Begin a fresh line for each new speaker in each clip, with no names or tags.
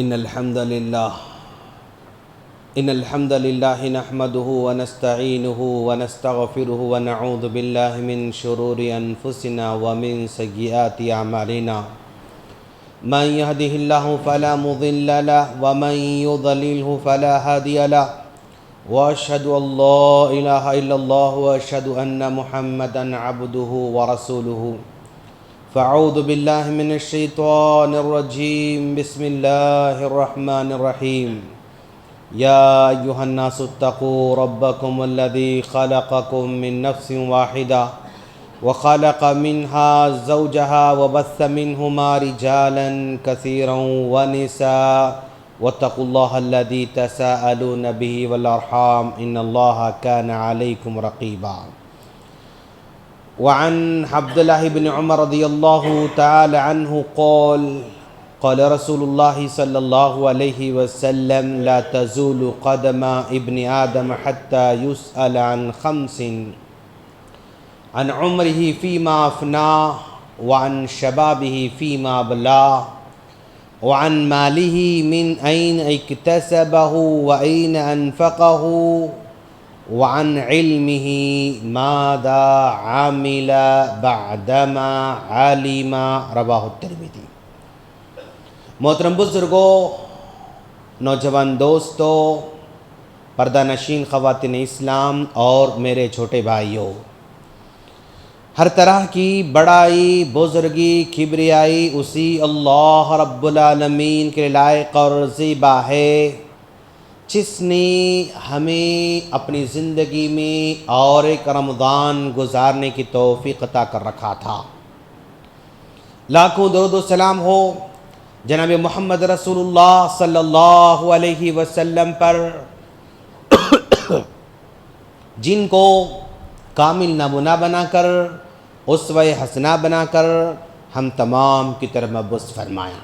إن الحمد لله نحمده ونستعينه ونستغفره ونعوذ بالله من شرور أنفسنا ومن سيئات أعمالنا من يهده الله فلا مضل له ومن يضلله فلا هادي له وأشهد أن لا إله إلا الله وأشهد أن محمدا عبده ورسوله فأعوذ بالله من الشيطان الرجيم بسم الله الرحمن الرحيم يا أيها الناس اتقوا ربكم الذي خلقكم من نفس واحدة وخلق منها زوجها وبث منهما رجالا كثيرا ونساء واتقوا الله الذي تساءلون به والأرحام إن الله كان عليكم رقيبا وعن عبد الله بن عمر رضي الله تعالى عنه قال رسول الله صلى الله عليه وسلم لا تزول قدم ابن آدم حتى يسأل عن خمس عن عمره فيما أفناه وعن شبابه فيما بلاه وعن ماله من أين اكتسبه وأين أنفقه وعن علمه ماذا عمل بعدما علم رواه الترمذی۔ محترم بزرگوں، نوجوان دوستوں، پردہ نشین خواتین اسلام اور میرے چھوٹے بھائیوں، ہر طرح کی بڑائی، بزرگی، کبریائی اسی اللہ رب العالمین کے لائق اور زیبا ہے جس نے ہمیں اپنی زندگی میں اور ایک رمضان گزارنے کی توفیق عطا کر رکھا تھا۔ لاکھوں درود و سلام ہو جناب محمد رسول اللہ صلی اللہ علیہ وسلم پر، جن کو کامل نمونہ بنا کر، اسوہ حسنہ بنا کر ہم تمام کی طرف مبعوث فرمایا۔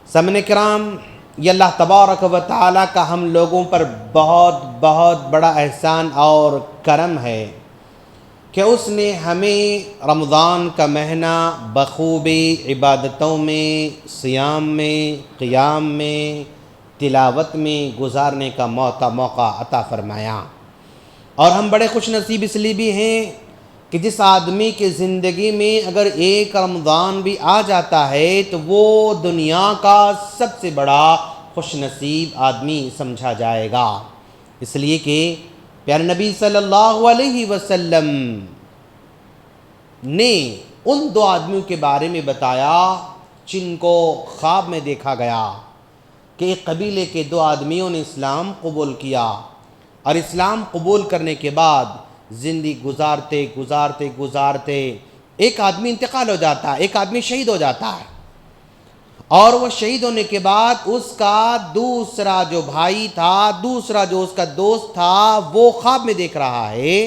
سامعین کرام، یہ اللہ تبارک و تعالیٰ کا ہم لوگوں پر بہت بہت بڑا احسان اور کرم ہے کہ اس نے ہمیں رمضان کا مہینہ بخوبی عبادتوں میں، صیام میں، قیام میں، تلاوت میں گزارنے کا موقع عطا فرمایا۔ اور ہم بڑے خوش نصیب اس لیے بھی ہیں کہ جس آدمی کی زندگی میں اگر ایک رمضان بھی آ جاتا ہے تو وہ دنیا کا سب سے بڑا خوش نصیب آدمی سمجھا جائے گا، اس لیے کہ پیارے نبی صلی اللہ علیہ وسلم نے ان دو آدمیوں کے بارے میں بتایا جن کو خواب میں دیکھا گیا کہ ایک قبیلے کے دو آدمیوں نے اسلام قبول کیا، اور اسلام قبول کرنے کے بعد زندگی گزارتے ایک آدمی انتقال ہو جاتا ہے، ایک آدمی شہید ہو جاتا ہے، اور وہ شہید ہونے کے بعد اس کا دوسرا جو بھائی تھا، دوسرا جو اس کا دوست تھا، وہ خواب میں دیکھ رہا ہے،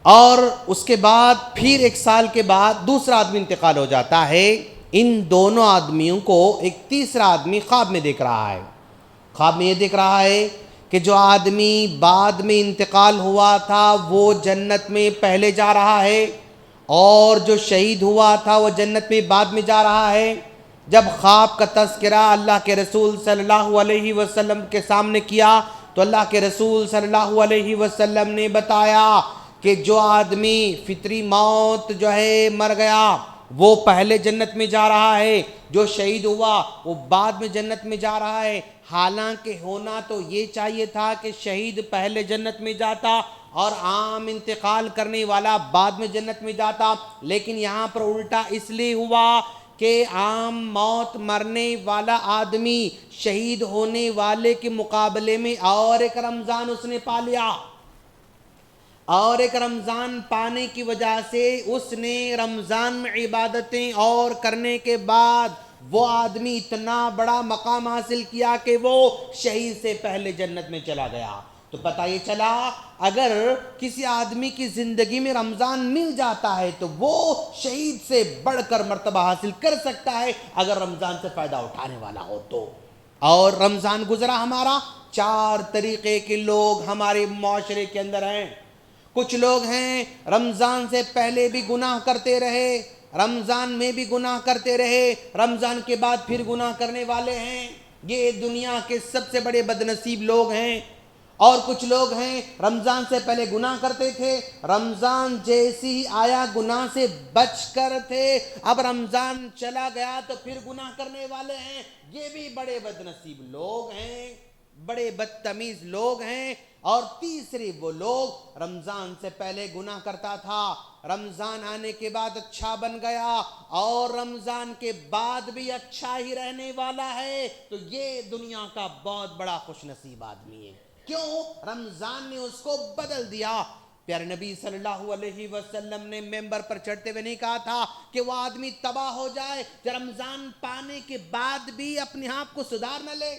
اور اس کے بعد پھر ایک سال کے بعد دوسرا آدمی انتقال ہو جاتا ہے۔ ان دونوں آدمیوں کو ایک تیسرا آدمی خواب میں دیکھ رہا ہے۔ خواب میں یہ دیکھ رہا ہے کہ جو آدمی بعد میں انتقال ہوا تھا وہ جنت میں پہلے جا رہا ہے، اور جو شہید ہوا تھا وہ جنت میں بعد میں جا رہا ہے۔ جب خواب کا تذکرہ اللہ کے رسول صلی اللہ علیہ وسلم کے سامنے کیا تو اللہ کے رسول صلی اللہ علیہ وسلم نے بتایا کہ جو آدمی فطری موت جو ہے مر گیا وہ پہلے جنت میں جا رہا ہے، جو شہید ہوا وہ بعد میں جنت میں جا رہا ہے۔ حالانکہ ہونا تو یہ چاہیے تھا کہ شہید پہلے جنت میں جاتا اور عام انتقال کرنے والا بعد میں جنت میں جاتا، لیکن یہاں پر الٹا اس لیے ہوا کہ عام موت مرنے والا آدمی شہید ہونے والے کے مقابلے میں اور ایک رمضان اس نے پا لیا، اور ایک رمضان پانے کی وجہ سے اس نے رمضان میں عبادتیں اور کرنے کے بعد وہ آدمی اتنا بڑا مقام حاصل کیا کہ وہ شہید سے پہلے جنت میں چلا گیا۔ تو پتہ یہ چلا اگر کسی آدمی کی زندگی میں رمضان مل جاتا ہے تو وہ شہید سے بڑھ کر مرتبہ حاصل کر سکتا ہے اگر رمضان سے فائدہ اٹھانے والا ہو تو۔ اور رمضان گزرا ہمارا، 4 طریقے کے لوگ ہمارے معاشرے کے اندر ہیں۔ کچھ لوگ ہیں رمضان سے پہلے بھی گناہ کرتے رہے، رمضان میں بھی گناہ کرتے رہے، رمضان کے بعد پھر گناہ کرنے والے ہیں، یہ دنیا کے سب سے بڑے بدنصیب لوگ ہیں۔ اور کچھ لوگ ہیں رمضان سے پہلے گناہ کرتے تھے، رمضان جیسی ہی آیا گناہ سے بچ کر تھے، اب رمضان چلا گیا تو پھر گناہ کرنے والے ہیں، یہ بھی بڑے بدنصیب لوگ ہیں، بڑے بدتمیز لوگ ہیں۔ اور تیسرے وہ لوگ رمضان سے پہلے گناہ کرتا تھا، رمضان آنے کے بعد اچھا بن گیا اور رمضان کے بعد بھی اچھا ہی رہنے والا ہے، تو یہ دنیا کا بہت بڑا خوش نصیب آدمی ہے۔ کیوں؟ رمضان نے اس کو بدل دیا۔ پیارے نبی صلی اللہ علیہ وسلم نے ممبر پر چڑھتے ہوئے نہیں کہا تھا کہ وہ آدمی تباہ ہو جائے جو رمضان پانے کے بعد بھی اپنے آپ کو سدھار نہ لے،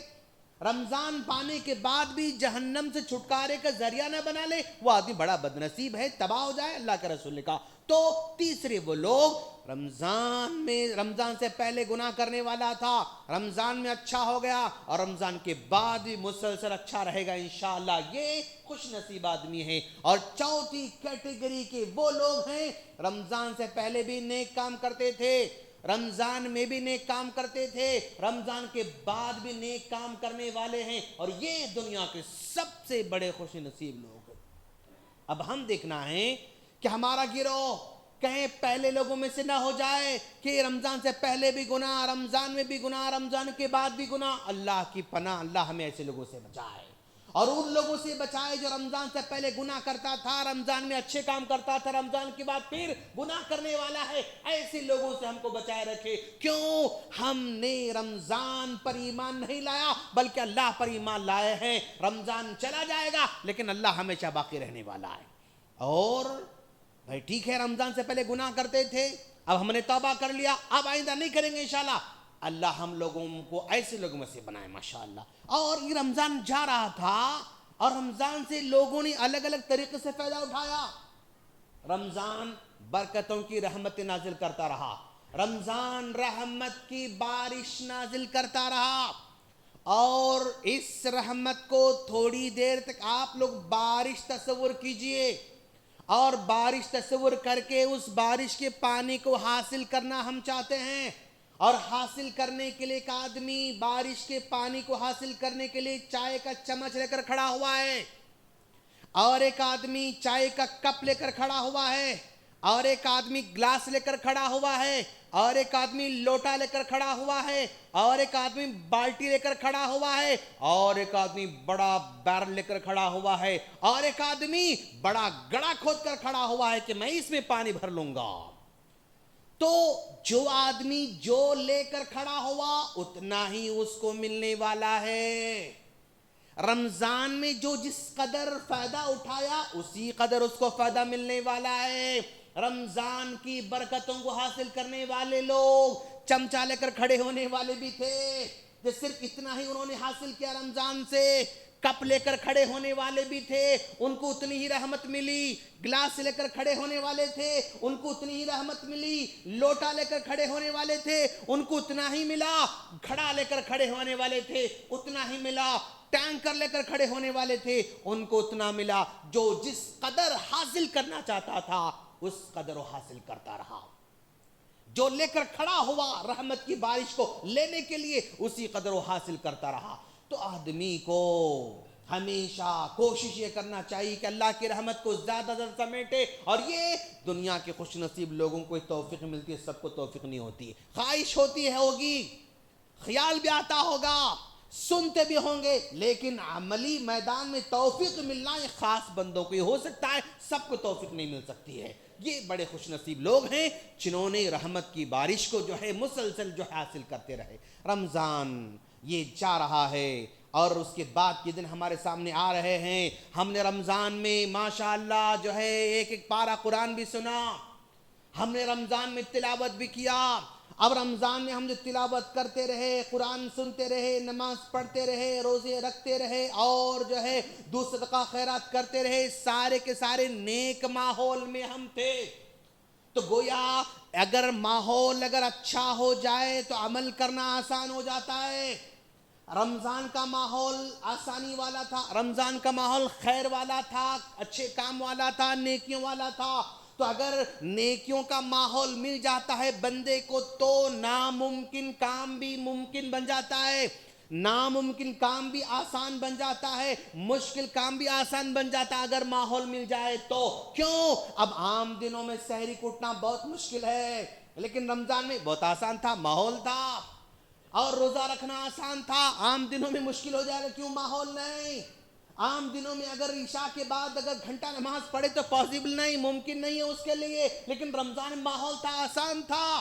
رمضان پانے کے بعد بھی جہنم سے چھٹکارے کا ذریعہ نہ بنا لے، وہ آدمی بڑا بدنصیب ہے، تباہ ہو جائے۔ اللہ کے رسول نے کہا تو تیسرے وہ لوگ رمضان سے پہلے گناہ کرنے والا تھا، رمضان میں اچھا ہو گیا اور رمضان کے بعد بھی مسلسل اچھا رہے گا انشاءاللہ، یہ خوش نصیب آدمی ہے۔ اور چوتھی کیٹیگری کے وہ لوگ ہیں رمضان سے پہلے بھی نیک کام کرتے تھے، رمضان میں بھی نیک کام کرتے تھے، رمضان کے بعد بھی نیک کام کرنے والے ہیں، اور یہ دنیا کے سب سے بڑے خوش نصیب لوگ ہیں۔ اب ہم دیکھنا ہے کہ ہمارا گروہ کہیں پہلے لوگوں میں سے نہ ہو جائے کہ رمضان سے پہلے بھی گناہ، رمضان میں بھی گناہ، رمضان کے بعد بھی گناہ۔ اللہ کی پناہ، اللہ ہمیں ایسے لوگوں سے بچائے، اور ان لوگوں سے بچائے جو رمضان سے پہلے گناہ کرتا تھا، رمضان میں اچھے کام کرتا تھا، رمضان کے بعد پھر گناہ کرنے والا ہے، ایسے لوگوں سے ہم کو بچائے رکھے۔ کیوں؟ ہم نے رمضان پر ایمان نہیں لایا بلکہ اللہ پر ایمان لائے ہیں۔ رمضان چلا جائے گا لیکن اللہ ہمیشہ باقی رہنے والا ہے۔ اور بھائی ٹھیک ہے، رمضان سے پہلے گناہ کرتے تھے، اب ہم نے توبہ کر لیا، اب آئندہ نہیں کریں گے انشاءاللہ۔ اللہ ہم لوگوں کو ایسے لوگوں میں سے بنائے ماشاءاللہ۔ اور یہ رمضان جا رہا تھا اور رمضان سے لوگوں نے الگ الگ طریقے سے فائدہ اٹھایا۔ رمضان برکتوں کی رحمت نازل کرتا رہا، رمضان رحمت کی بارش نازل کرتا رہا، اور اس رحمت کو تھوڑی دیر تک آپ لوگ بارش تصور کیجئے، اور بارش تصور کر کے اس بارش کے پانی کو حاصل کرنا ہم چاہتے ہیں، اور حاصل کرنے کے لیے ایک آدمی بارش کے پانی کو حاصل کرنے کے لیے چائے کا چمچ لے کر کھڑا ہوا ہے، اور ایک آدمی چائے کا کپ لے کر کھڑا ہوا ہے، اور ایک آدمی گلاس لے کر کھڑا ہوا ہے، اور ایک آدمی لوٹا لے کر کھڑا ہوا ہے، اور ایک آدمی بالٹی لے کر کھڑا ہوا ہے، اور ایک آدمی بڑا بیرل لے کر کھڑا ہوا ہے، اور ایک آدمی بڑا گڑھا کھود کر کھڑا ہوا ہے کہ میں اس میں پانی بھر لوں گا۔ تو جو آدمی جو لے کر کھڑا ہوا اتنا ہی اس کو ملنے والا ہے۔ رمضان میں جو جس قدر فائدہ اٹھایا اسی قدر اس کو فائدہ ملنے والا ہے۔ رمضان کی برکتوں کو حاصل کرنے والے لوگ چمچہ لے کر کھڑے ہونے والے بھی تھے، جو صرف اتنا ہی انہوں نے حاصل کیا رمضان سے، کپ لے کر کھڑے ہونے والے بھی تھے، ان کو اتنی ہی رحمت ملی، گلاس لے کر کھڑے ہونے والے تھے، ان کو اتنی ہی رحمت ملی، لوٹا لے کر کھڑے ہونے والے تھے، ان کو اتنا ہی ملا، گھڑا لے کر کھڑے ہونے والے تھے، اتنا ہی ملا، ٹینکر لے کر کھڑے ہونے والے تھے، ان کو اتنا ملا۔ جو جس قدر حاصل کرنا چاہتا تھا اس قدر وہ حاصل کرتا رہا، جو لے کر کھڑا ہوا رحمت کی بارش کو لینے کے لیے اسی قدر وہ حاصل کرتا رہا۔ تو آدمی کو ہمیشہ کوشش یہ کرنا چاہیے کہ اللہ کی رحمت کو زیادہ زیادہ سمیٹے، اور یہ دنیا کے خوش نصیب لوگوں کو توفیق ملتی ہے، سب کو توفیق نہیں ہوتی، خواہش ہوتی ہے، ہوگی، خیال بھی آتا ہوگا، سنتے بھی ہوں گے، لیکن عملی میدان میں توفیق ملنا یہ خاص بندوں کو ہی ہو سکتا ہے، سب کو توفیق نہیں مل سکتی ہے۔ یہ بڑے خوش نصیب لوگ ہیں جنہوں نے رحمت کی بارش کو جو ہے مسلسل جو حاصل کرتے رہے۔ رمضان یہ جا رہا ہے اور اس کے بعد کے دن ہمارے سامنے آ رہے ہیں۔ ہم نے رمضان میں ماشاءاللہ جو ہے ایک ایک پارہ قرآن بھی سنا، ہم نے رمضان میں تلاوت بھی کیا۔ اب رمضان میں ہم جو تلاوت کرتے رہے، قرآن سنتے رہے، نماز پڑھتے رہے، روزے رکھتے رہے، اور جو ہے صدقہ خیرات کرتے رہے، سارے کے سارے نیک ماحول میں ہم تھے۔ تو گویا اگر ماحول اچھا ہو جائے تو عمل کرنا آسان ہو جاتا ہے۔ رمضان کا ماحول آسانی والا تھا، رمضان کا ماحول خیر والا تھا، اچھے کام والا تھا، نیکیوں والا تھا، تو اگر نیکیوں کا ماحول مل جاتا ہے بندے کو تو ناممکن کام بھی ممکن بن جاتا ہے، ناممکن کام بھی آسان بن جاتا ہے، مشکل کام بھی آسان بن جاتا ہے اگر ماحول مل جائے تو۔ کیوں؟ اب عام دنوں میں سحری کو اٹھنا بہت مشکل ہے، لیکن رمضان میں بہت آسان تھا، ماحول تھا، اور روزہ رکھنا آسان تھا۔ عام دنوں میں مشکل ہو جائے گا، کیوں؟ ماحول نہیں۔ عام دنوں میں اگر عشاء کے بعد اگر گھنٹہ نماز پڑھے تو پاسبل نہیں، ممکن نہیں ہے اس کے لیے، لیکن رمضان میں ماحول تھا، آسان تھا۔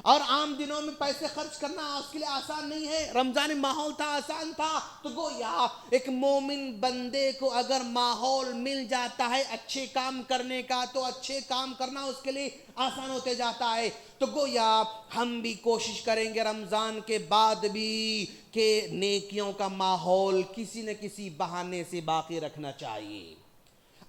اور عام دنوں میں پیسے خرچ کرنا اس کے لیے آسان نہیں ہے، رمضان میں ماحول تھا، آسان تھا۔ تو گویا ایک مومن بندے کو اگر ماحول مل جاتا ہے اچھے کام کرنے کا تو اچھے کام کرنا اس کے لیے آسان ہوتے جاتا ہے۔ تو گویا ہم بھی کوشش کریں گے رمضان کے بعد بھی کہ نیکیوں کا ماحول کسی نہ کسی بہانے سے باقی رکھنا چاہیے،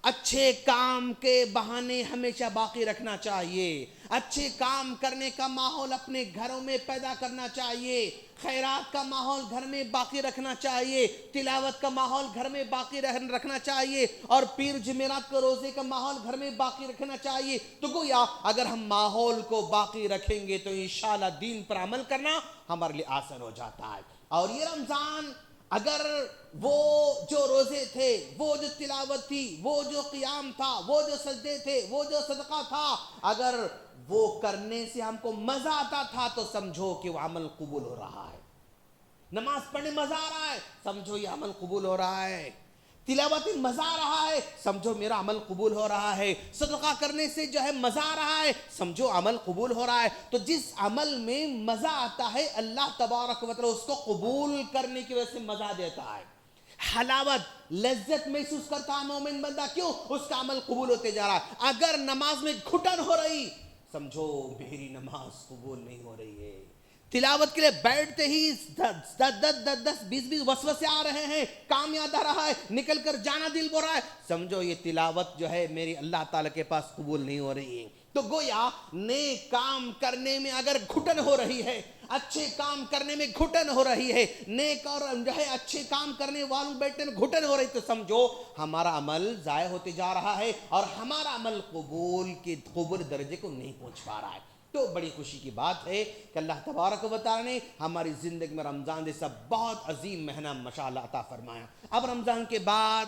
اچھے کام کے بہانے ہمیشہ باقی رکھنا چاہیے، اچھے کام کرنے کا ماحول اپنے گھروں میں پیدا کرنا چاہیے، خیرات کا ماحول گھر میں باقی رکھنا چاہیے، تلاوت کا ماحول گھر میں باقی رکھنا چاہیے، اور پیر جمعرات کے روزے کا ماحول گھر میں باقی رکھنا چاہیے۔ تو گویا اگر ہم ماحول کو باقی رکھیں گے تو انشاءاللہ دین پر عمل کرنا ہمارے لیے آسان ہو جاتا ہے۔ اور یہ رمضان اگر وہ جو روزے تھے، وہ جو تلاوت تھی، وہ جو قیام تھا، وہ جو سجدے تھے، وہ جو صدقہ تھا، اگر وہ کرنے سے ہم کو مزہ آتا تھا تو سمجھو کہ وہ عمل قبول ہو رہا ہے۔ نماز پڑھنے مزہ آ رہا ہے، سمجھو یہ عمل قبول ہو رہا ہے۔ تلاوت میں مزہ آ رہا ہے، سمجھو میرا عمل قبول ہو رہا ہے۔ صدقہ کرنے سے جو ہے مزہ آ رہا ہے، سمجھو عمل قبول ہو رہا ہے۔ تو جس عمل میں مزہ آتا ہے اللہ تبارک و تعالی اس کو قبول کرنے کی وجہ سے مزہ دیتا ہے، حلاوت لذت محسوس کرتا ہے مومن بندہ، کیوں؟ اس کا عمل قبول ہوتے جا رہا ہے۔ اگر نماز میں گھٹن ہو رہی، سمجھو میری نماز قبول نہیں ہو رہی ہے۔ تلاوت کے لیے بیٹھتے ہی 10-20 وسوسے آ رہے ہیں، کام یاد آ رہا ہے، نکل کر جانا دل بول رہا ہے، سمجھو یہ تلاوت جو ہے میری اللہ تعالیٰ کے پاس قبول نہیں ہو رہی ہے۔ تو گویا نیک کام کرنے میں اگر گھٹن ہو رہی ہے، اچھے کام کرنے میں گھٹن ہو رہی ہے، نیک اور جو ہے اچھے کام کرنے والوں بیٹھنے میں گھٹن ہو رہی، تو سمجھو ہمارا عمل ضائع ہوتے جا رہا ہے اور ہمارا عمل قبول درجے کو نہیں پہنچ پا رہا ہے۔ تو بڑی خوشی کی بات ہے کہ اللہ تبارک و تعالی نے ہماری زندگی میں رمضان جیسا بہت عظیم مہینہ ماشاءاللہ عطا فرمایا۔ اب رمضان کے بعد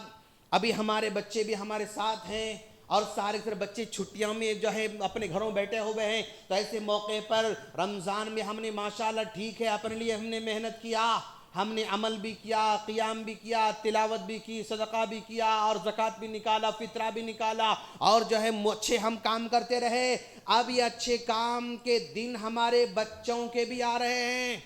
ابھی ہمارے بچے بھی ہمارے ساتھ ہیں اور سارے بچے چھٹیوں میں جو ہے اپنے گھروں بیٹھے ہوئے ہیں، تو ایسے موقع پر رمضان میں ہم نے ماشاءاللہ ٹھیک ہے اپنے لیے ہم نے محنت کیا، ہم نے عمل بھی کیا، قیام بھی کیا، تلاوت بھی کی، صدقہ بھی کیا، اور زکوٰۃ بھی نکالا، فطرہ بھی نکالا، اور جو ہے اچھے ہم کام کرتے رہے۔ اب یہ اچھے کام کے دن ہمارے بچوں کے بھی آ رہے ہیں۔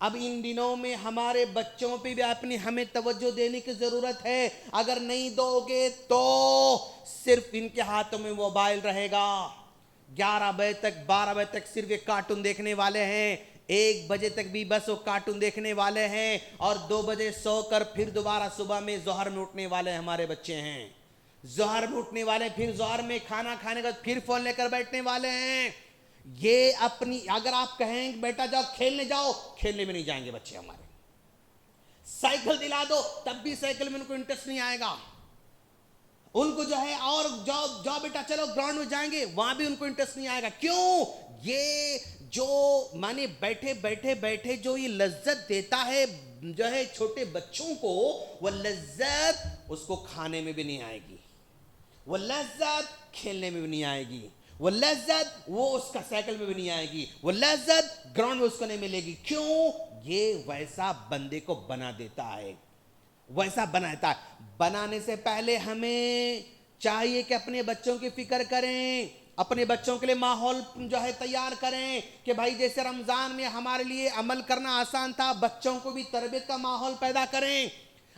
اب ان دنوں میں ہمارے بچوں پہ بھی ہمیں توجہ دینے کی ضرورت ہے۔ اگر نہیں دو گے تو صرف ان کے ہاتھوں میں موبائل رہے گا، 11 بجے تک 12 بجے تک صرف ایک کارٹون دیکھنے والے ہیں، 1 بجے تک بھی بس وہ کارٹون دیکھنے والے ہیں، اور 2 بجے سو کر پھر دوبارہ صبح میں ظہر میں اٹھنے والے ہمارے بچے ہیں، ظہر میں اٹھنے والے، پھر ظہر میں کھانا کھانے کا پھر فون لے کر بیٹھنے والے ہیں۔ یہ اگر آپ کہیں بیٹا جاؤ کھیلنے جاؤ، کھیلنے میں نہیں جائیں گے بچے ہمارے۔ سائیکل دلا دو تب بھی سائیکل میں ان کو انٹرسٹ نہیں آئے گا، ان کو جو ہے اور جاؤ بیٹا چلو گراؤنڈ میں جائیں گے، وہاں بھی ان کو انٹرسٹ نہیں آئے گا۔ کیوں؟ یہ جو مانے بیٹھے جو یہ لذت دیتا ہے جو ہے چھوٹے بچوں کو، وہ لذت اس کو کھانے میں بھی نہیں آئے گی، وہ لذت کھیلنے میں بھی نہیں آئے گی، وہ لذت وہ اس کا سائیکل میں بھی نہیں آئے گی، وہ لذت گراؤنڈ میں اس کو نہیں ملے گی۔ کیوں؟ یہ ویسا بندے کو بنا دیتا ہے، ویسا بناتا ہے۔ بنانے سے پہلے ہمیں چاہیے کہ اپنے بچوں کی فکر کریں، اپنے بچوں کے لیے ماحول جو ہے تیار کریں کہ بھائی جیسے رمضان میں ہمارے لیے عمل کرنا آسان تھا، بچوں کو بھی تربیت کا ماحول پیدا کریں۔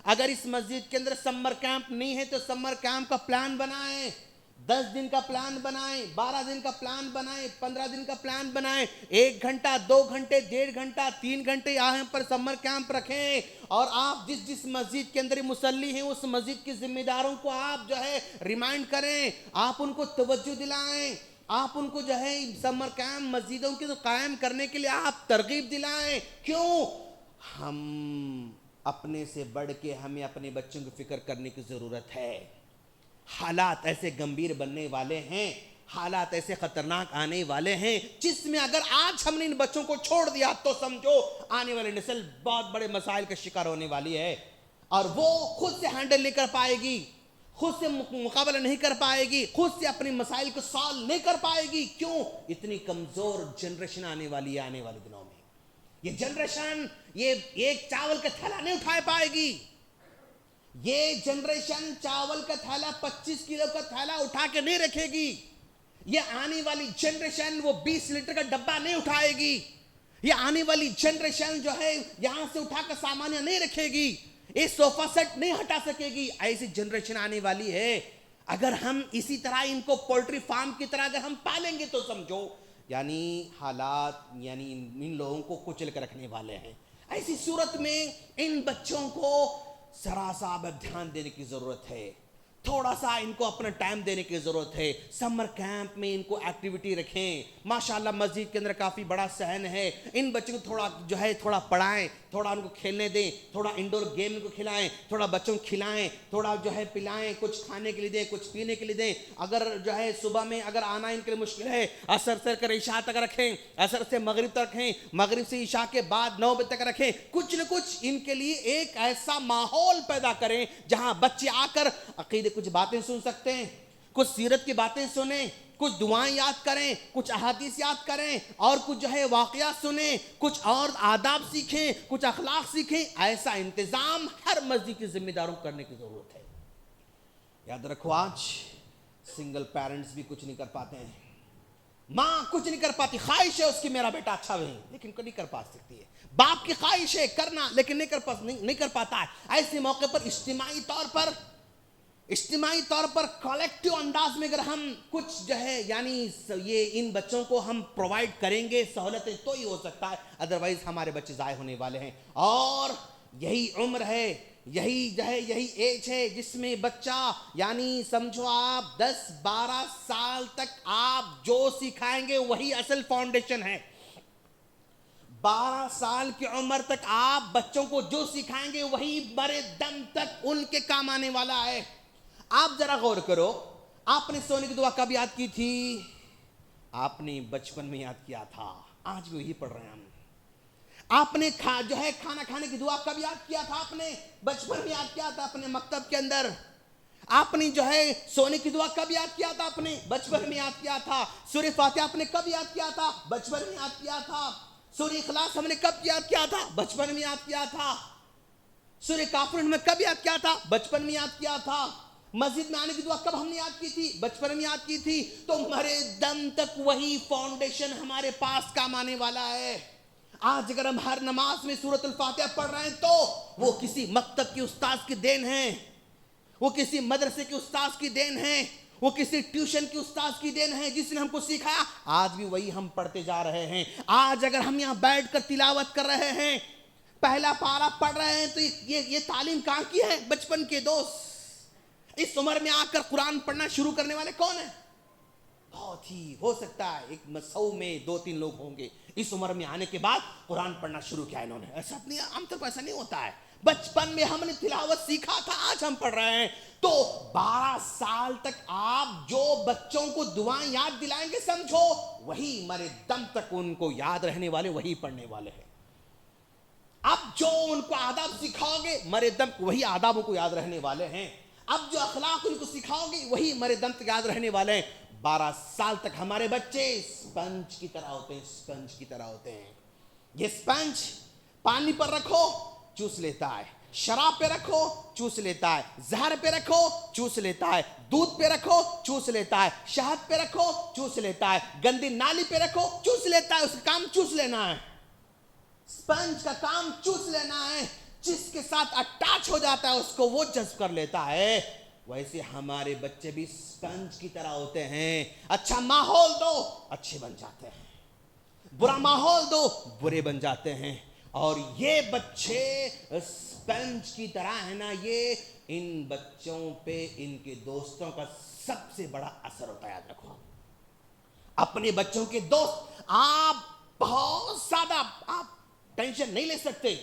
اگر اس مسجد کے اندر سمر کیمپ نہیں ہے تو سمر کیمپ کا پلان بنائیں، 10 دن کا پلان بنائیں، 12 دن کا پلان بنائیں، 15 دن کا پلان بنائیں، 1 گھنٹہ 2 گھنٹے 1.5 گھنٹہ 3 گھنٹے یہاں پر سمر کیمپ رکھیں، اور آپ جس مسجد کے اندر مصلی ہیں اس مسجد کے ذمہ داروں کو آپ جو ہے ریمائنڈ کریں، آپ ان کو توجہ دلائیں، آپ ان کو جو ہے سمر کیمپ مسجدوں کے قائم کرنے کے لیے آپ ترغیب دلائیں۔ کیوں؟ ہم اپنے سے بڑھ کے ہمیں اپنے بچوں کی فکر کرنے کی ضرورت ہے۔ حالات ایسے گمبھیر بننے والے ہیں، حالات ایسے خطرناک آنے والے ہیں جس میں اگر آج ہم نے ان بچوں کو چھوڑ دیا تو سمجھو آنے والی نسل بہت بڑے مسائل کا شکار ہونے والی ہے، اور وہ خود سے ہینڈل نہیں کر پائے گی، خود سے مقابلہ نہیں کر پائے گی، خود سے اپنی مسائل کو سالو نہیں کر پائے گی۔ کیوں؟ اتنی کمزور جنریشن آنے والی ہے آنے والے دنوں میں۔ یہ جنریشن یہ ایک چاول کا تھیلا نہیں اٹھا پائے گی، یہ جنریشن چاول کا تھیلا 25 کلو کا تھیلا اٹھا کے نہیں رکھے گی، یہ آنے والی جنریشن وہ 20 لیٹر کا ڈبہ نہیں اٹھائے گی، یہ آنے والی جنریشن جو ہے یہاں سے اٹھا کر سامانیہ نہیں رکھے گی، یہ صوفہ سیٹ نہیں ہٹا سکے گی۔ ایسی جنریشن آنے والی ہے۔ اگر ہم اسی طرح ان کو پولٹری فارم کی طرح اگر ہم پالیں گے تو سمجھو یعنی حالات یعنی ان لوگوں کو کچل کر رکھنے والے ہیں۔ ایسی صورت میں ان بچوں کو ذرا سا دھیان دینے کی ضرورت ہے، تھوڑا سا ان کو اپنا ٹائم دینے کی ضرورت ہے۔ سمر کیمپ میں ان کو ایکٹیویٹی رکھیں، ماشاءاللہ مسجد کے اندر کافی بڑا صحن ہے، ان بچوں کو تھوڑا جو ہے تھوڑا پڑھائیں، تھوڑا ان کو کھیلنے دیں، تھوڑا انڈور گیم ان کو کھلائیں، تھوڑا بچوں کو کھلائیں، تھوڑا جو ہے پلائیں، کچھ کھانے کے لیے دیں، کچھ پینے کے لیے دیں۔ اگر جو ہے صبح میں اگر آنا ان کے لیے مشکل ہے، عصر سے کر عشاء تک رکھیں، عصر سے مغرب تک رکھیں، مغرب سے عشاء کے بعد 9 بجے تک رکھیں، کچھ نہ کچھ ان کے لیے ایک ایسا ماحول پیدا کریں جہاں بچے آ کر عقیدے کچھ باتیں سن سکتے ہیں، کچھ سیرت کی باتیں سنیں، کچھ دعائیں یاد کریں، کچھ احادیث یاد کریں، اور کچھ جو ہے واقعات سنیں، کچھ اور آداب سیکھیں، کچھ اخلاق سیکھیں۔ ایسا انتظام ہر مسجد کے ذمہ داروں کو کرنے کی ضرورت ہے۔ یاد رکھو آج سنگل پیرنٹس بھی کچھ نہیں کر پاتے ہیں، ماں کچھ نہیں کر پاتی، خواہش ہے اس کی میرا بیٹا اچھا رہے لیکن نہیں کر پا سکتی ہے، باپ کی خواہش ہے کرنا لیکن نہیں کر پاتا ہے۔ ایسے موقع پر اجتماعی طور پر کلیکٹیو انداز میں اگر ہم کچھ جو ہے یعنی یہ ان بچوں کو ہم پرووائڈ کریں گے سہولتیں تو ہی ہو سکتا ہے، ادروائز ہمارے بچے ضائع ہونے والے ہیں۔ اور یہی عمر ہے، یہی ایج ہے جس میں بچہ یعنی سمجھو آپ 10-12 سال تک آپ جو سکھائیں گے وہی اصل فاؤنڈیشن ہے۔ 12 سال کی عمر تک آپ بچوں کو جو سکھائیں گے وہی مرے دم تک ان کے کام آنے والا ہے۔ آپ ذرا غور کرو، آپ نے سونے کی دعا کب یاد کی تھی؟ آپ نے بچپن میں یاد کیا تھا، آج بھی یہی پڑھ رہے ہیں ہم۔ آپ نے جو ہے کھانا کھانے کی دعا کب یاد کیا تھا؟ آپ نے بچپن میں یاد کیا تھا اپنے مکتب کے اندر۔ آپ نے جو ہے سونے کی دعا کب یاد کیا تھا؟ آپ نے بچپن میں یاد کیا تھا۔ سورہ فاتحہ آپ نے کب یاد کیا تھا؟ بچپن میں یاد کیا تھا۔ سورہ اخلاص ہم نے کب یاد کیا تھا؟ بچپن میں یاد کیا تھا۔ سورہ کافرون میں کب یاد کیا تھا؟ بچپن میں یاد کیا تھا۔ مسجد میں آنے کی دعا کب ہم نے یاد کی تھی؟ بچپن میں یاد کی تھی۔ تو مرے دم تک وہی فاؤنڈیشن ہمارے پاس کام آنے والا ہے۔ آج اگر ہم ہر نماز میں سورۃ الفاتحہ پڑھ رہے ہیں تو وہ کسی مکتب کے استاذ کی دین ہے، وہ کسی مدرسے کے استاذ کی دین ہے، وہ کسی ٹیوشن کے استاذ کی دین ہے جس نے ہم کو سکھایا۔ آج بھی وہی ہم پڑھتے جا رہے ہیں۔ آج اگر ہم یہاں بیٹھ کر تلاوت کر رہے ہیں، پہلا پارہ پڑھ رہے ہیں، تو یہ تعلیم کہاں کی ہے؟ بچپن کے دوست۔ اس عمر میں آ کر قرآن پڑھنا شروع کرنے والے کون ہیں؟ بہت ہی ہو سکتا ہے ایک مسو میں 2-3 لوگ ہوں گے اس عمر میں آنے کے بعد قرآن پڑھنا شروع کیا انہوں نے۔ ایسا نہیں، عام طور پر ایسا نہیں ہوتا ہے۔ بچپن میں ہم نے تلاوت سیکھا تھا، آج ہم پڑھ رہے ہیں۔ تو 12 سال تک آپ جو بچوں کو دعائیں یاد دلائیں گے سمجھو وہی مرے دم تک ان کو یاد رہنے والے، وہی پڑھنے والے ہیں۔ اب جو ان کو آداب سکھاؤ گے مرے دم وہی آدابوں کو یاد رہنے والے ہیں۔ اب جو اخلاق ان کو سکھاؤ گے وہی مرے دم تک یاد رہنے والے ہیں۔ 12 سال تک ہمارے بچے اسپنج کی طرح ہوتے ہیں، اسپنج کی طرح ہوتے ہیں۔ یہ اسپنج پانی پر رکھو چوس لیتا ہے، شراب پہ رکھو چوس لیتا ہے، زہر پہ رکھو چوس لیتا ہے، دودھ پہ رکھو چوس لیتا ہے، شہد پہ رکھو چوس لیتا ہے، گندی نالی پہ رکھو چوس لیتا ہے۔ اس کا کام چوس لینا ہے، اسپنج کا کام چوس لینا ہے۔ جس کے ساتھ اٹیچ ہو جاتا ہے اس کو وہ جذب کر لیتا ہے۔ ویسے ہمارے بچے بھی اسپنج کی طرح ہوتے ہیں۔ اچھا ماحول دو اچھے بن جاتے ہیں، برا ماحول دو برے بن جاتے ہیں۔ اور یہ بچے اسپنج کی طرح ہے نا، یہ ان بچوں پہ ان کے دوستوں کا سب سے بڑا اثر ہوتا ہے۔ یاد رکھو، اپنے بچوں کے دوست آپ بہت زیادہ آپ ٹینشن نہیں لے سکتے،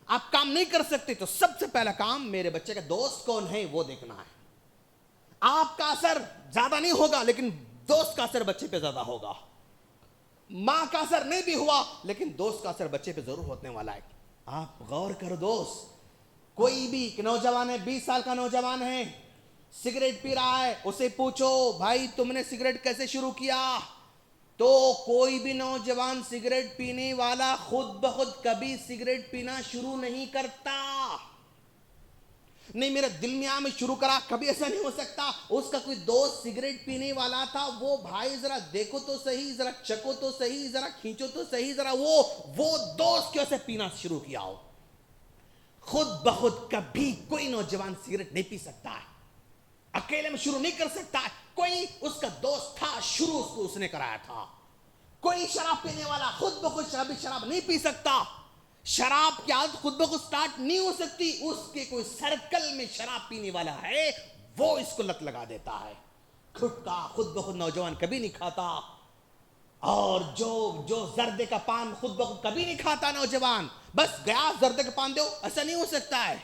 آپ کام نہیں کر سکتے، تو سب سے پہلا کام میرے بچے کا دوست کون ہے وہ دیکھنا ہے۔ آپ کا اثر زیادہ نہیں ہوگا لیکن دوست کا اثر بچے پہ زیادہ ہوگا. ماں کا اثر نہیں بھی ہوا لیکن دوست کا اثر بچے پہ ضرور ہونے والا ہے. آپ غور کرو دوست, کوئی بھی نوجوان ہے, 20 سال کا نوجوان ہے, سگریٹ پی رہا ہے, اسے پوچھو بھائی تم نے سگریٹ کیسے شروع کیا, تو کوئی بھی نوجوان سگریٹ پینے والا خود بخود کبھی سگریٹ پینا شروع نہیں کرتا. نہیں میرے دل میں میں شروع کرا, کبھی ایسا نہیں ہو سکتا. اس کا کوئی دوست سگریٹ پینے والا تھا, وہ بھائی ذرا دیکھو تو صحیح, ذرا چکو تو صحیح, ذرا کھینچو تو صحیح, ذرا وہ دوست کیسے پینا شروع کیا ہو. خود بخود کبھی کوئی نوجوان سگریٹ نہیں پی سکتا ہے, اکیلے میں شروع نہیں کر سکتا ہے. کوئی اس کا دوست تھا, شروع اس نے کرایا تھا. کوئی شراب پینے والا خود بخود شراب نہیں پی سکتا. شراب کی عادت خود بخود سٹارٹ نہیں ہو سکتی. اس کے کوئی سرکل میں شراب پینے والا ہے, وہ اس کو لت لگا دیتا ہے. خود بخود نوجوان کبھی نہیں کھاتا. اور جو زردے کا پان خود بخود کبھی نہیں کھاتا نوجوان, بس گیا زردے کا پان دو, ایسا نہیں ہو سکتا ہے.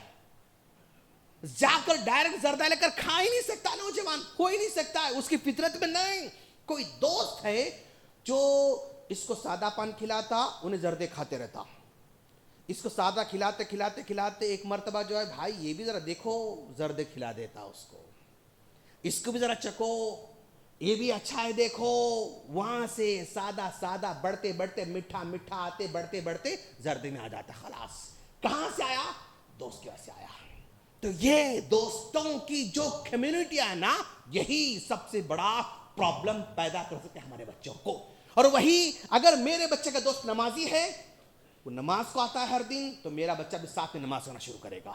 جا کر ڈائریکٹ زردہ لے کر کھا ہی نہیں سکتا نوجوان, ہو ہی نہیں سکتا ہے, اس کی فطرت میں نہیں. کوئی دوست ہے جو اس کو سادہ پان کھلاتا, انہیں زردے کھاتے رہتا. اس کو سادہ کھلاتے ایک مرتبہ جو ہے بھائی یہ بھی ذرا دیکھو, زردے کھلا دیتا اس کو. اس کو بھی ذرا چکو, یہ بھی اچھا ہے دیکھو. وہاں سے سادہ بڑھتے میٹھا آتے بڑھتے زردے میں آ جاتا. خلاص کہاں سے آیا, دوست کی وجہ سے آیا. تو یہ دوستوں کی جو کمیونٹی ہے نا, یہی سب سے بڑا پرابلم پیدا کر سکتے ہیں ہمارے بچوں کو. اور وہی اگر میرے بچے کا دوست نمازی ہے, وہ نماز کو آتا ہے ہر دن, تو میرا بچہ بھی ساتھ میں نماز کرنا شروع کرے گا.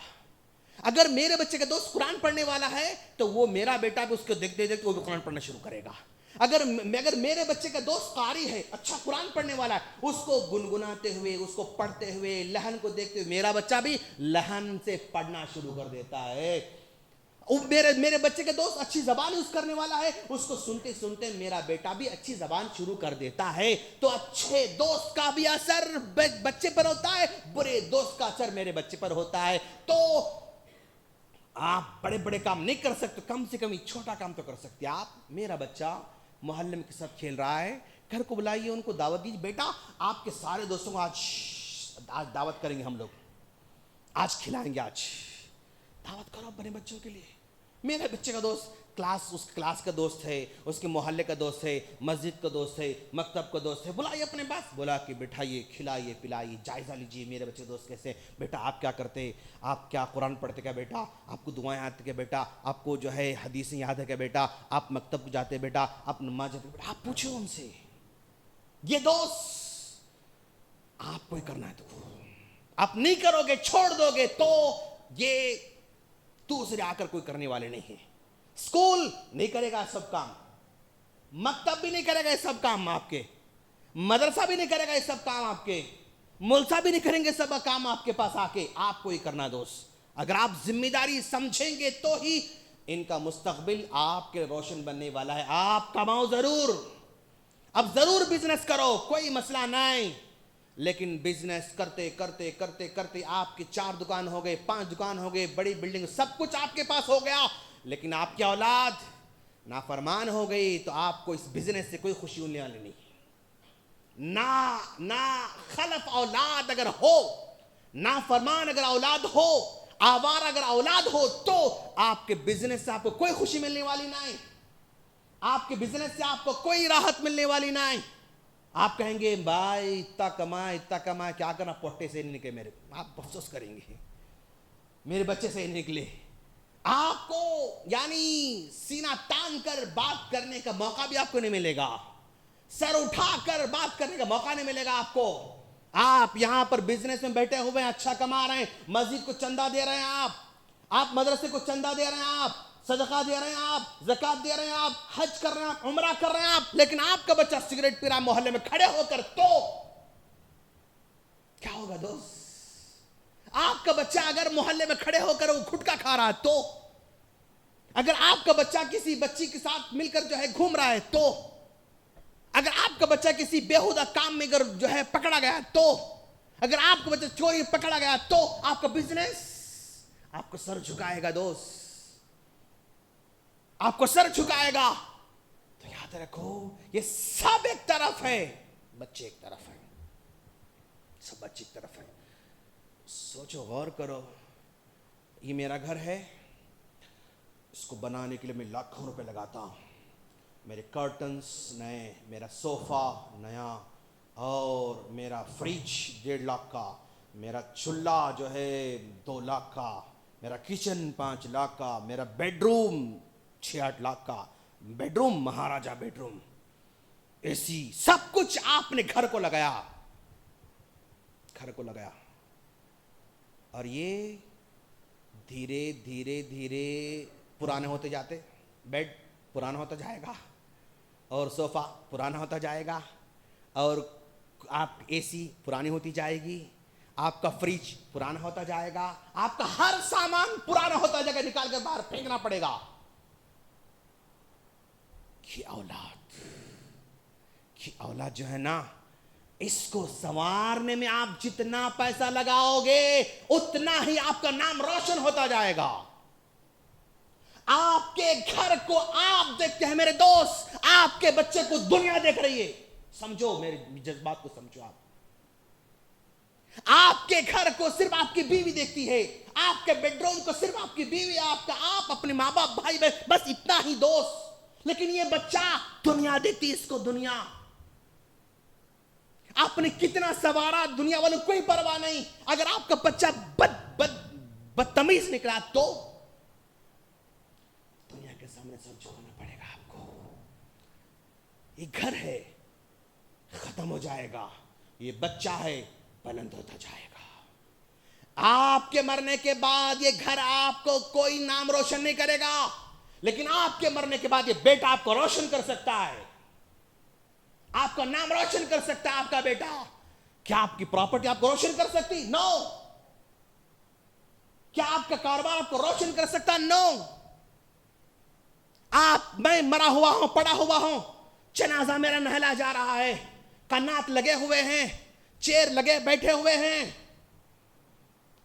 اگر میرے بچے کا دوست قرآن پڑھنے والا ہے, تو وہ میرا بیٹا بھی اس کو دیکھتے وہ بھی قرآن پڑھنا شروع کرے گا. اگر میرے بچے کا دوست قاری ہے, اچھا قرآن پڑھنے والا ہے, اس کو گنگناتے ہوئے, اس کو پڑھتے ہوئے, لحن کو دیکھتے ہوئے میرا بچہ بھی لحن سے پڑھنا شروع کر دیتا ہے. میرے بچے کا دوست اچھی زبان یوز کرنے والا ہے, اس کو سنتے سنتے میرا بیٹا بھی اچھی زبان شروع کر دیتا ہے. تو اچھے دوست کا بھی اثر بچے پر ہوتا ہے, برے دوست کا اثر میرے بچے پر ہوتا ہے. تو آپ بڑے کام نہیں کر سکتے, کم سے کم چھوٹا کام تو کر سکتے آپ. میرا بچہ محلے میں کے ساتھ کھیل رہا ہے, گھر کو بلائیے, ان کو دعوت دیجیے, بیٹا آپ کے سارے دوستوں کو آج دعوت کریں گے, ہم لوگ آج کھلائیں گے, آج دعوت کرو اپنے بچوں کے لیے. میرے بچے کا دوست اس کلاس کا دوست ہے, اس کے محلے کا دوست ہے, مسجد کا دوست ہے, مکتب کا دوست ہے, بلائیے اپنے پاس, بلا کے بٹھائیے, کھلائیے پلائیے, جائزہ لیجیے میرے بچے دوست کیسے. بیٹا آپ کیا کرتے, آپ کیا قرآن پڑھتے کیا بیٹا, آپ کو دعائیں آتی کیا بیٹا, آپ کو جو ہے حدیثیں یاد ہے کیا بیٹا, آپ مکتب کو جاتے بیٹا, آپ نماز جاتے بیٹا, آپ پوچھو ان سے. یہ دوست آپ کو ہی کرنا ہے, تو آپ نہیں کرو گے, چھوڑ دو گے, تو یہ دوسرے آ کر کوئی کرنے والے نہیں ہیں. اسکول نہیں کرے گا سب کام, مکتب بھی نہیں کرے گا یہ سب کام آپ کے, مدرسہ بھی نہیں کرے گا یہ سب کام آپ کے, ملسہ بھی نہیں کریں گے سب کام آپ کے پاس آ کے. آپ کو ہی کرنا دوست. اگر آپ ذمہ داری سمجھیں گے تو ہی ان کا مستقبل آپ کے روشن بننے والا ہے. آپ کماؤ ضرور, اب ضرور بزنس کرو, کوئی مسئلہ نہیں, لیکن بزنس کرتے کرتے آپ کی 4 دکان ہو گئے, 5 دکان ہو گئے, بڑی بلڈنگ, سب کچھ آپ کے پاس ہو گیا, لیکن آپ کی اولاد نافرمان ہو گئی, تو آپ کو اس بزنس سے کوئی خوشی ہونے والی نہیں. نا خلف اولاد اگر ہو, نافرمان اگر اولاد ہو, آوارہ اگر اولاد ہو, تو آپ کے بزنس سے آپ کو کوئی خوشی ملنے والی نہیں, آپ کے بزنس سے آپ کو کوئی راحت ملنے والی نہیں. آپ کہیں گے بھائی اتنا کمائے کیا کرنا, پوٹے سے نہیں نکلے میرے, آپ افسوس کریں گے میرے بچے سے نہیں نکلے. آپ کو یعنی سینہ تان کر بات کرنے کا موقع بھی آپ کو نہیں ملے گا, سر اٹھا کر بات کرنے کا موقع نہیں ملے گا آپ کو. آپ یہاں پر بزنس میں بیٹھے ہوئے ہیں, اچھا کما رہے ہیں, مسجد کو چندہ دے رہے ہیں, آپ مدرسے کو چندہ دے رہے ہیں, آپ صدقہ دے رہے ہیں, آپ زکات دے رہے ہیں, آپ حج کر رہے ہیں, آپ عمرہ کر رہے ہیں, آپ, لیکن آپ کا بچہ سگریٹ پی رہا ہے محلے میں کھڑے ہو کر, تو کیا ہوگا دوست؟ آپ کا بچہ اگر محلے میں کھڑے ہو کر وہ گھٹکا کھا رہا ہے, تو اگر آپ کا بچہ کسی بچی کے ساتھ مل کر جو ہے گھوم رہا ہے, تو اگر آپ کا بچہ کسی بیہودہ کام میں جو ہے پکڑا گیا, تو اگر آپ کا بچہ چوری پکڑا گیا, تو آپ کا بزنس آپ کو سر جھکائے گا دوست, آپ کو سر جھکائے گا. تو یاد یاد رکھو یہ سب ایک طرف ہے، بچے ایک طرف ہیں، سب بچے ایک طرف ہیں. سوچو، غور کرو، یہ میرا گھر ہے، اس کو بنانے کے لیے میں لاکھوں روپے لگاتا ہوں، میرے کرٹنس نئے، میرا صوفہ نیا، اور میرا فریج 1.5 لاکھ کا، میرا چولہا جو ہے 2 لاکھ کا، میرا کچن 5 لاکھ کا، میرا بیڈ روم 6-8 لاکھ کا، بیڈ روم مہاراجہ بیڈ روم، اے سی، سب کچھ آپ نے گھر کو لگایا، گھر کو لگایا. اور یہ دھیرے دھیرے دھیرے پرانے ہوتے جاتے، بیڈ پرانا ہوتا جائے گا، اور صوفہ پرانا ہوتا جائے گا، اور آپ اے سی پرانی ہوتی جائے گی، آپ کا فریج پرانا ہوتا جائے گا، آپ کا ہر سامان پرانا ہوتا جائے گا، نکال کر باہر پھینکنا پڑے گا. کی اولاد جو ہے نا، اس کو سنوارنے میں آپ جتنا پیسہ لگاؤ گے اتنا ہی آپ کا نام روشن ہوتا جائے گا. آپ کے گھر کو آپ دیکھتے ہیں میرے دوست، آپ کے بچے کو دنیا دیکھ رہی ہے. سمجھو میرے جذبات کو، سمجھو. آپ کے گھر کو صرف آپ کی بیوی دیکھتی ہے، آپ کے بیڈ روم کو صرف آپ کی بیوی، آپ اپنے ماں باپ بھائی بہن، بس اتنا ہی دوست. لیکن یہ بچہ دنیا دیکھتی، اس کو دنیا. آپ نے کتنا سوارا، دنیا والوں کوئی پرواہ نہیں. اگر آپ کا بچہ بدتمیز نکلا تو دنیا کے سامنے سر جھکانا پڑے گا آپ کو. یہ گھر ہے، ختم ہو جائے گا. یہ بچہ ہے، بلند ہوتا جائے گا. آپ کے مرنے کے بعد یہ گھر آپ کو کوئی نام روشن نہیں کرے گا، لیکن آپ کے مرنے کے بعد یہ بیٹا آپ کو روشن کر سکتا ہے، آپ کا نام روشن کر سکتا ہے آپ کا بیٹا. کیا آپ کی پراپرٹی آپ کو روشن کر سکتی؟ نو. کیا آپ کا کاروبار آپ کو روشن کر سکتا؟ نو. میں مرا ہوا ہوں، پڑا ہوا ہوں، جنازہ میرا نہلا جا رہا ہے، قنات لگے ہوئے ہیں، چیر لگے بیٹھے ہوئے ہیں،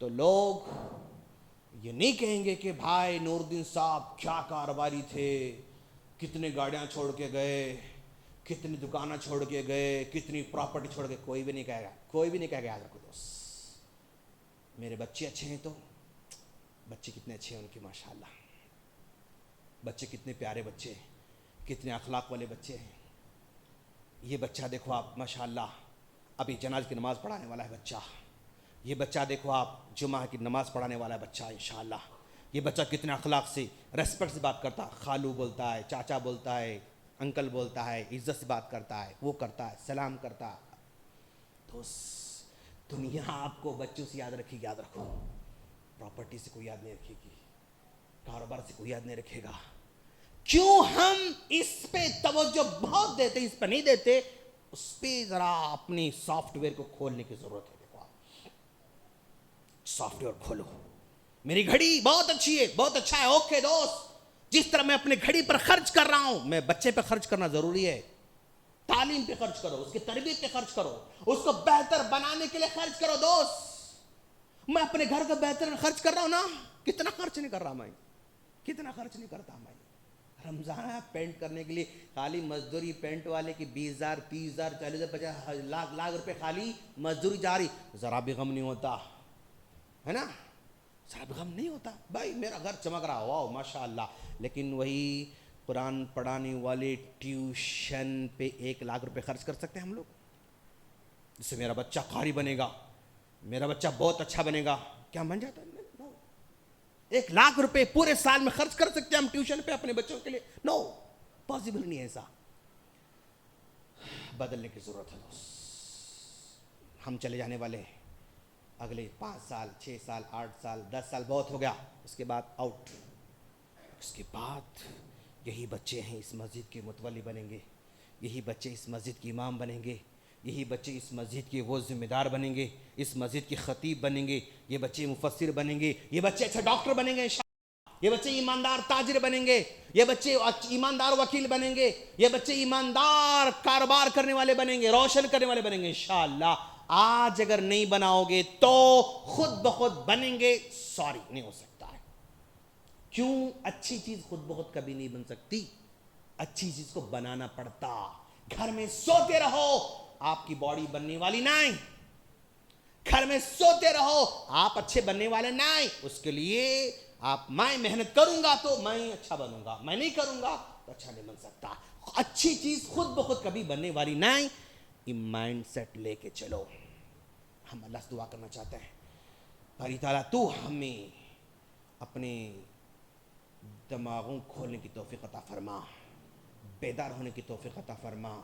تو لوگ یہ نہیں کہیں گے کہ بھائی نور الدین صاحب کیا کاروباری تھے، کتنے گاڑیاں چھوڑ کے گئے، کتنی دکانیں چھوڑ کے گئے، کتنی پراپرٹی چھوڑ کے. کوئی بھی نہیں کہے گا، کوئی بھی نہیں کہے گا. یاد رکھو دوست، میرے بچے اچھے ہیں تو بچے کتنے اچھے ہیں ان کے، ماشاءاللہ. بچے کتنے پیارے بچے ہیں، کتنے اخلاق والے بچے ہیں. یہ بچہ دیکھو آپ، ماشاءاللہ ابھی جناز کی نماز پڑھانے والا ہے بچہ. یہ بچہ دیکھو آپ، جمعہ کی نماز پڑھانے والا ہے بچہ انشاءاللہ. یہ بچہ کتنے اخلاق سے، ریسپیکٹ سے بات کرتا ہے، خالو بولتا ہے، چاچا بولتا ہے، انکل بولتا ہے، عزت سے بات کرتا ہے، وہ کرتا ہے، سلام کرتا ہے. تو دنیا آپ کو بچوں سے یاد رکھے گی. یاد رکھو، پراپرٹی سے کوئی یاد نہیں رکھے گی، کاروبار سے کوئی یاد نہیں رکھے گا. کیوں ہم اس پہ توجہ بہت دیتے، اس پہ نہیں دیتے؟ اس پہ ذرا اپنی سافٹ ویئر کو کھولنے کی ضرورت ہے. دیکھو آپ سافٹ ویئر کھولو. میری گھڑی بہت اچھی ہے، بہت اچھا ہے، اوکے دوست. جس طرح میں اپنے گھڑی پر خرچ کر رہا ہوں، میں بچے پہ خرچ کرنا ضروری ہے. تعلیم پہ خرچ کرو، اس کی تربیت پہ خرچ کرو، اس کو بہتر بنانے کے لیے خرچ کرو. دوست، میں اپنے گھر کا بہتر خرچ کر رہا ہوں نا. کتنا خرچ نہیں کر رہا میں، کتنا خرچ نہیں کرتا میں. رمضان پینٹ کرنے کے لیے خالی مزدوری، پینٹ والے کی 20,000 30,000 40,000 50 لاکھ روپے خالی مزدوری جاری. ذرا بھی غم نہیں ہوتا ہے نا، ذرا بھی غم نہیں ہوتا. بھائی میرا گھر چمک رہا، واو ماشاء اللہ. لیکن وہی قرآن پڑھانے والے ٹیوشن پہ 1 لاکھ روپے خرچ کر سکتے ہیں ہم لوگ، جس سے میرا بچہ قاری بنے گا، میرا بچہ بہت اچھا بنے گا. کیا بن جاتا ہے؟ 1 لاکھ روپے پورے سال میں خرچ کر سکتے ہیں ہم ٹیوشن پہ اپنے بچوں کے لیے؟ نو، پاسبل نہیں ہے. ایسا بدلنے کی ضرورت ہے دوست. ہم چلے جانے والے ہیں، اگلے 5 سال 6 سال 8 سال 10 سال بہت ہو گیا، اس کے بعد آؤٹ. اس کے بعد یہی بچے ہیں اس مسجد کے متولی بنیں گے، یہی بچے اس مسجد کے امام بنیں گے، یہی بچے اس مسجد کے وہ ذمہ دار بنیں گے، اس مسجد کے خطیب بنیں گے، یہ بچے مفسر بنیں گے، یہ بچے اچھا ڈاکٹر بنیں گے، یہ بچے ایماندار تاجر بنیں گے، یہ بچے ایماندار وکیل بنیں گے، یہ بچے ایماندار کاروبار کرنے والے بنیں گے، روشن کرنے والے بنیں گے انشاءاللہ. آج اگر نہیں بناؤ گے تو خود بخود بنیں گے. نہیں ہو سکتا ہے. کیوں؟ اچھی چیز خود بخود کبھی نہیں بن سکتی. اچھی چیز کو بنانا پڑتا. گھر میں سوتے رہو آپ کی باڈی بننے والی نہیں. گھر میں سوتے رہو آپ اچھے بننے والے نہیں. اس کے لیے آپ میں محنت کروں گا تو میں اچھا بنوں گا, میں نہیں کروں گا تو اچھا نہیں بن سکتا. اچھی چیز خود بخود کبھی بننے والی نہیں. یہ مائنڈ سیٹ لے کے چلو. ہم اللہ سے دعا کرنا چاہتے ہیں, باری تعالیٰ تو ہمیں اپنے دماغوں کھولنے کی توفیق عطا فرما, بیدار ہونے کی توفیق عطا فرما,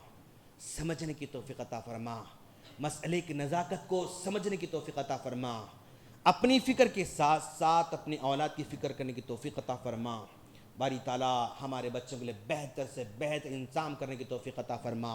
سمجھنے کی توفیق عطا فرما, مسئلے کی نزاکت کو سمجھنے کی توفیق عطا فرما, اپنی فکر کے ساتھ ساتھ اپنی اولاد کی فکر کرنے کی توفیق عطا فرما. باری تعالیٰ ہمارے بچوں کے لیے بہتر سے بہتر انتظام کرنے کی توفیق عطا فرما.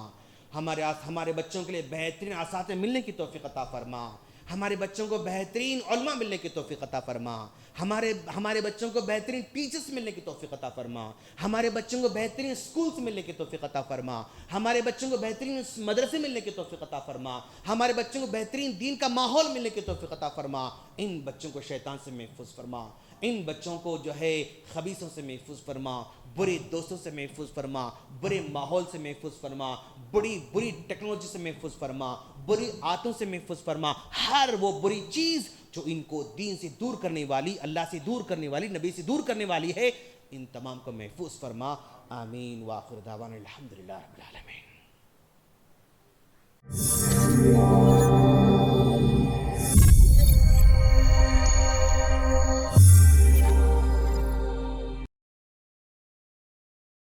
ہمارے بچوں کے لیے بہترین اساتذہ ملنے کی توفیق عطا فرما. ہمارے بچوں کو بہترین علماء ملنے کی توفیق عطا فرما. ہمارے بچوں کو بہترین ٹیچرز ملنے کی توفیق عطا فرما. ہمارے بچوں کو بہترین سکولز ملنے کی توفیق عطا فرما. ہمارے بچوں کو بہترین مدرسے ملنے کی توفیق عطا فرما. ہمارے بچوں کو بہترین دین کا ماحول ملنے کی توفیق عطا فرما. ان بچوں کو شیطان سے محفوظ فرما. ان بچوں کو جو ہے خبیثوں سے محفوظ فرما, برے دوستوں سے محفوظ فرما, برے ماحول سے محفوظ فرما, بری ٹیکنالوجی سے محفوظ فرما, بری عادتوں سے محفوظ فرما. ہر وہ بری چیز جو ان کو دین سے دور کرنے والی, اللہ سے دور کرنے والی, نبی سے دور کرنے والی ہے, ان تمام کو محفوظ فرما. آمین. وآخر دعوانا الحمدللہ رب العالمین.